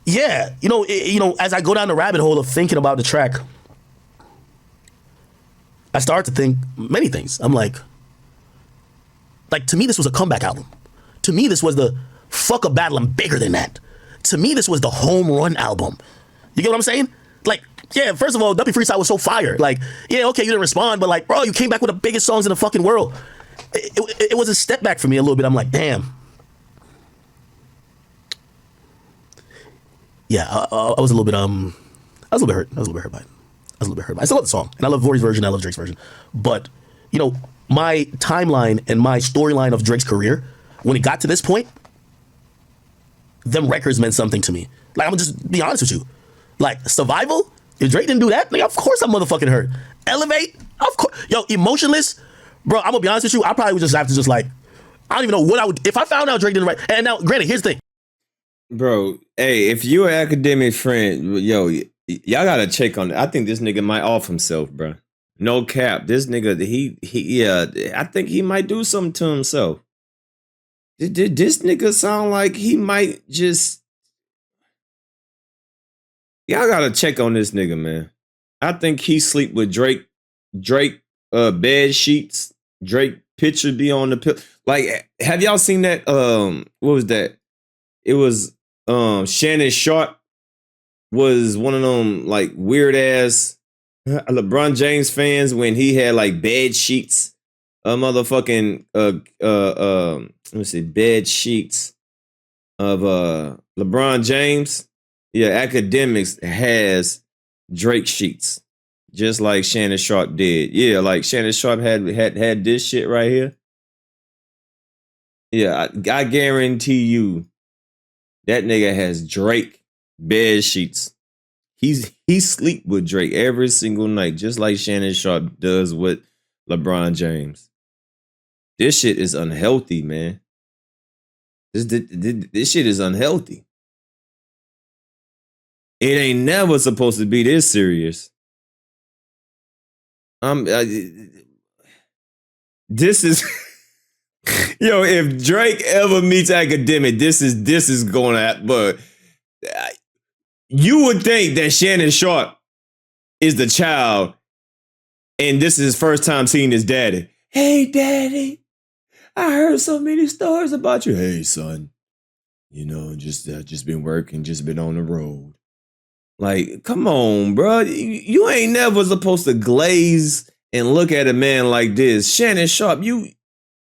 Yeah, as I go down the rabbit hole of thinking about the track, I start to think many things. I'm like to me, this was a comeback album. To me, this was the fuck a battle. I'm bigger than that. To me, this was the home run album. You get what I'm saying? Like, yeah, first of all, W Freestyle was so fire. Like, yeah, okay, you didn't respond, but like, bro, you came back with the biggest songs in the fucking world. It was a step back for me a little bit. I'm like, damn. Yeah, I was a little bit hurt. I was a little bit hurt by it. I still love the song, and I love Vori's version. I love Drake's version. But my timeline and my storyline of Drake's career, when it got to this point, them records meant something to me. Like, I'm gonna just be honest with you. Like, Survival, if Drake didn't do that, like, of course I'm motherfucking hurt. Elevate, of course. Yo, Emotionless, bro, I'm gonna be honest with you, I probably would just have to just like, I don't even know what I would, if I found out Drake didn't write, and now, granted, here's the thing. Bro, hey, if you're an academic friend, yo, y'all gotta check on it. I think this nigga might off himself, bro. No cap. This nigga, I think he might do something to himself. Did this nigga sound like he might just... Y'all gotta check on this nigga, man. I think he sleep with Drake. Drake bed sheets. Drake picture be on the pill. Like, have y'all seen that? What was that? It was Shannon Sharp was one of them like weird ass LeBron James fans when he had like bed sheets. Motherfucking let me see, bed sheets of LeBron James. Yeah, Akademiks has Drake sheets, just like Shannon Sharp did. Yeah, like Shannon Sharp had this shit right here. Yeah, I guarantee you, that nigga has Drake bed sheets. He sleep with Drake every single night, just like Shannon Sharp does with LeBron James. This shit is unhealthy, man. This shit is unhealthy. It ain't never supposed to be this serious. This is yo. If Drake ever meets Academic, this is going at. But you would think that Shannon Sharp is the child, and this is his first time seeing his daddy. Hey, daddy, I heard so many stories about you. Hey, son, just been working, just been on the road. Like, come on, bro. You ain't never supposed to glaze and look at a man like this. Shannon Sharp, you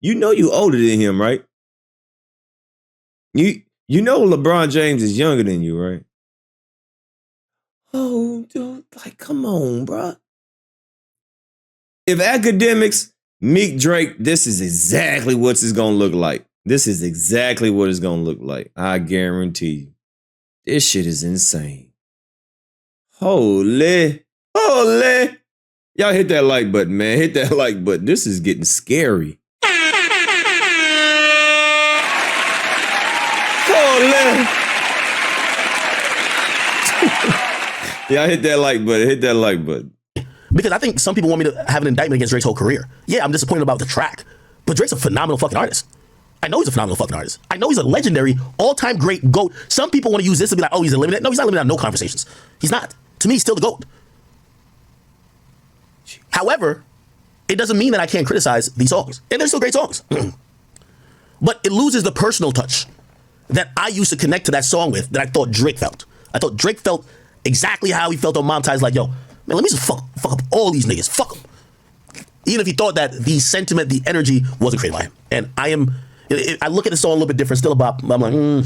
know you older than him, right? You know LeBron James is younger than you, right? Oh, dude, like, come on, bro. If Academics meet Drake, this is exactly what it's gonna look like. This is exactly what it's gonna look like. I guarantee you. This shit is insane. Holy. Y'all hit that like button, man. Hit that like button. This is getting scary. Holy. Y'all hit that like button. Hit that like button. Because I think some people want me to have an indictment against Drake's whole career. Yeah, I'm disappointed about the track. But Drake's a phenomenal fucking artist. I know he's a phenomenal fucking artist. I know he's a legendary, all-time great GOAT. Some people want to use this to be like, oh, he's eliminated. No, he's not eliminated on no conversations. He's not. To me, he's still the GOAT. However, it doesn't mean that I can't criticize these songs. And they're still great songs. But it loses the personal touch that I used to connect to that song with that I thought Drake felt. I thought Drake felt exactly how he felt on Mom Ties, like, yo, man, let me just fuck up all these niggas. Fuck them. Even if he thought that the sentiment, the energy wasn't created by him. And I look at the song a little bit different, still about, I'm like,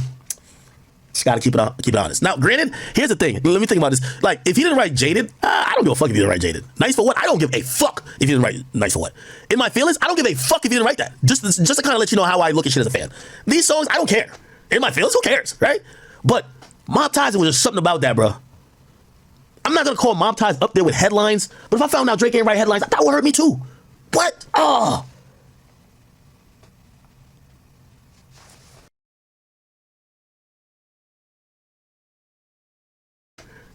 just gotta keep it honest. Now, granted, here's the thing. Let me think about this. Like, if he didn't write Jaded, I don't give a fuck if he didn't write Jaded. Nice for What? I don't give a fuck if he didn't write Nice for What. In my feelings, I don't give a fuck if he didn't write that. Just to kind of let you know how I look at shit as a fan. These songs, I don't care. In my feelings, who cares, right? But Mob Ties, was just something about that, bro. I'm not gonna call Mob Ties up there with headlines, but if I found out Drake ain't write headlines, that would hurt me too. What? Oh.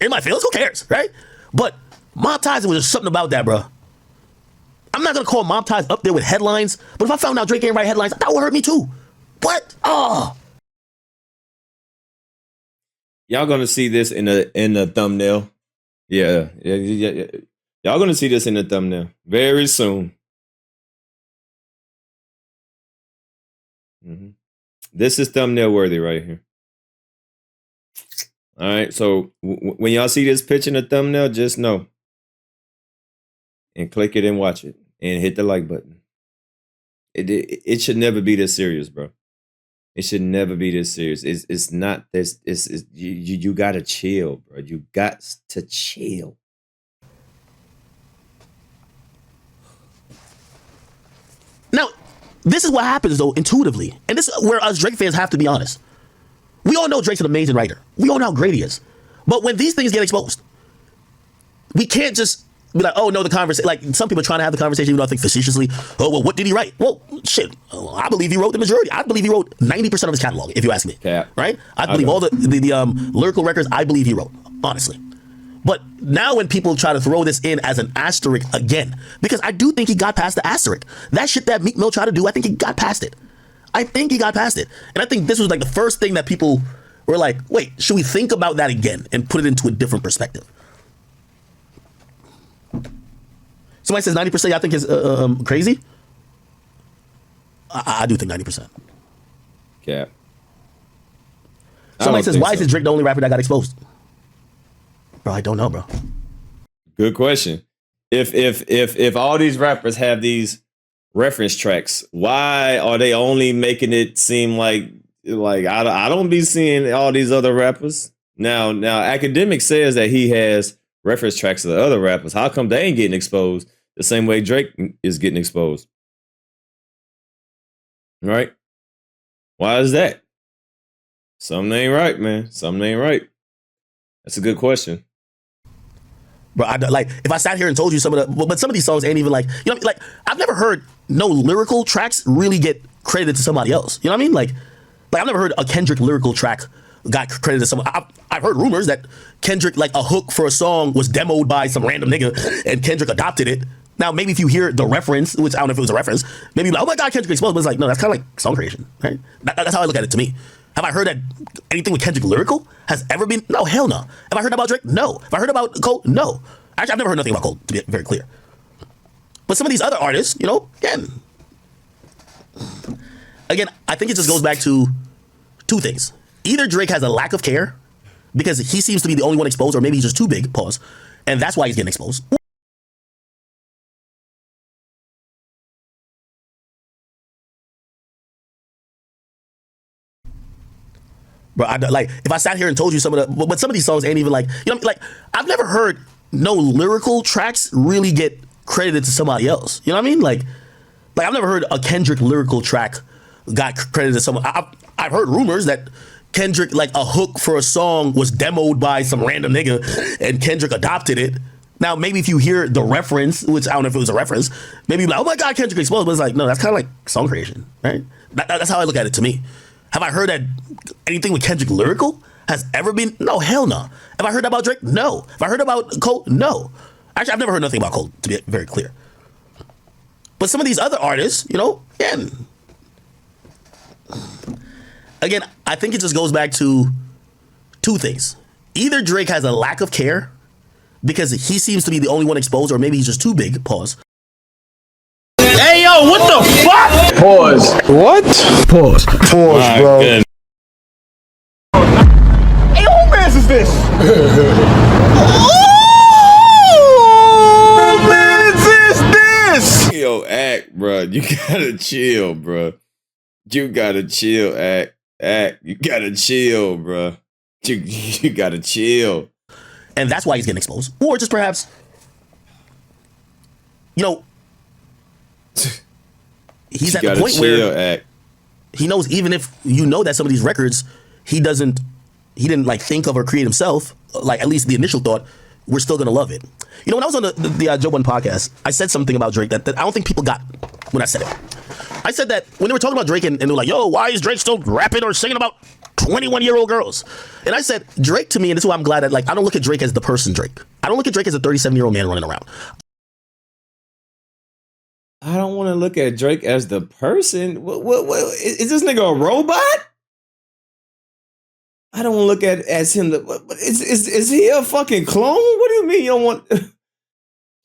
In my feelings, who cares, right? But Mob Ties, was just something about that, bro. I'm not gonna call Mob Ties up there with headlines, but if I found out Drake ain't write headlines, that would hurt me too. What? Oh. Y'all gonna see this in the thumbnail. Yeah. Y'all gonna see this in the thumbnail very soon. Mhm. This is thumbnail worthy right here. All right, so when y'all see this pitch in the thumbnail, just know and click it and watch it and hit the like button. It should never be this serious, bro. It should never be this serious. It's not this. It's you gotta chill, bro. You got to chill. Now, this is what happens though intuitively, and this is where us Drake fans have to be honest. We all know Drake's an amazing writer. We all know how great he is. But when these things get exposed, we can't just be like, oh no, the conversation. Like some people are trying to have the conversation, even though I think facetiously. Oh well, what did he write? Well, shit. I believe he wrote the majority. I believe he wrote 90% of his catalog, if you ask me. Yeah. Right? I believe all the lyrical records. I believe he wrote, honestly. But now when people try to throw this in as an asterisk again, because I do think he got past the asterisk. That shit that Meek Mill tried to do, I think he got past it. I think he got past it. And I think this was like the first thing that people were like, wait, should we think about that again and put it into a different perspective? Somebody says 90% I think is crazy. I do think 90%. Yeah. Somebody says, why is Drake the only rapper that got exposed? Bro, I don't know, bro. Good question. If all these rappers have these reference tracks, why are they only making it seem like I don't be seeing all these other rappers? Now Akademiks says that he has reference tracks of the other rappers. How come they ain't getting exposed the same way Drake is getting exposed? Right? Why is that? Something ain't right, man. Something ain't right. That's a good question. Bro, like if I sat here and told you some of the, but some of these songs ain't even like, you know, like I've never heard no lyrical tracks really get credited to somebody else. You know what I mean? Like I've never heard a Kendrick lyrical track got credited to someone. I've heard rumors that Kendrick, like a hook for a song was demoed by some random nigga and Kendrick adopted it. Now, maybe if you hear the reference, which I don't know if it was a reference, maybe you're like, oh my God, Kendrick exposed. But it's like, no, that's kind of like song creation, right? That's how I look at it to me. Have I heard that anything with Kendrick lyrical has ever been? No, hell no. Have I heard about Drake? No. Have I heard about Cole? No. Actually, I've never heard nothing about Cole, to be very clear. But some of these other artists, you know, again, I think it just goes back to two things. Either Drake has a lack of care because he seems to be the only one exposed, or maybe he's just too big, pause, and that's why he's getting exposed. Bro, like if I sat here and told you some of the, but some of these songs ain't even like, you know, like I've never heard no lyrical tracks really get credited to somebody else. You know what I mean? Like I've never heard a Kendrick lyrical track got credited to someone. I've heard rumors that Kendrick, like a hook for a song was demoed by some random nigga and Kendrick adopted it. Now, maybe if you hear the reference, which I don't know if it was a reference, maybe you're like, oh my God, Kendrick exposed. But it's like, no, that's kind of like song creation, right? That's how I look at it to me. Have I heard that anything with Kendrick lyrical has ever been? No, hell no. Have I heard about Drake? No. Have I heard about Cole? No. Actually, I've never heard nothing about Cole, to be very clear. But some of these other artists, you know, again, I think it just goes back to two things. Either Drake has a lack of care because he seems to be the only one exposed, or maybe he's just too big, pause. Hey, yo, what the fuck? Pause. What? Pause. Pause, bro. Good. Hey, who man's is this? Who man's is this? Yo, act, bro. You gotta chill, bro. You gotta chill, act. You gotta chill, bro. You gotta chill. And that's why he's getting exposed. Or just perhaps, you know, he's at the point where he knows, even if you know that some of these records he didn't like think of or create himself, like at least the initial thought, we're still gonna love it. You know, when I was on the Joe Budden podcast, I said something about Drake that I don't think people got when I said it. I said that when they were talking about Drake and they were like, yo, why is Drake still rapping or singing about 21-year-old girls? And I said, Drake to me, and this is why I'm glad that, like, I don't look at Drake as the person Drake. I don't look at Drake as a 37-year-old man running around. I don't want to look at Drake as the person. What is this nigga a robot? I don't look at as him. Is he a fucking clone? What do you mean you don't want?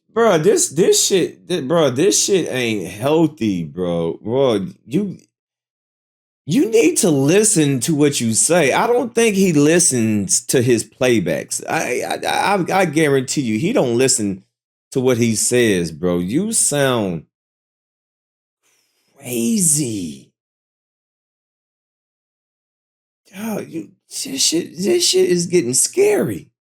Bro, this shit, this shit ain't healthy, bro. Bro, you need to listen to what you say. I don't think he listens to his playbacks. I guarantee you, he don't listen to what he says, bro. You sound crazy. Yo, this shit is getting scary.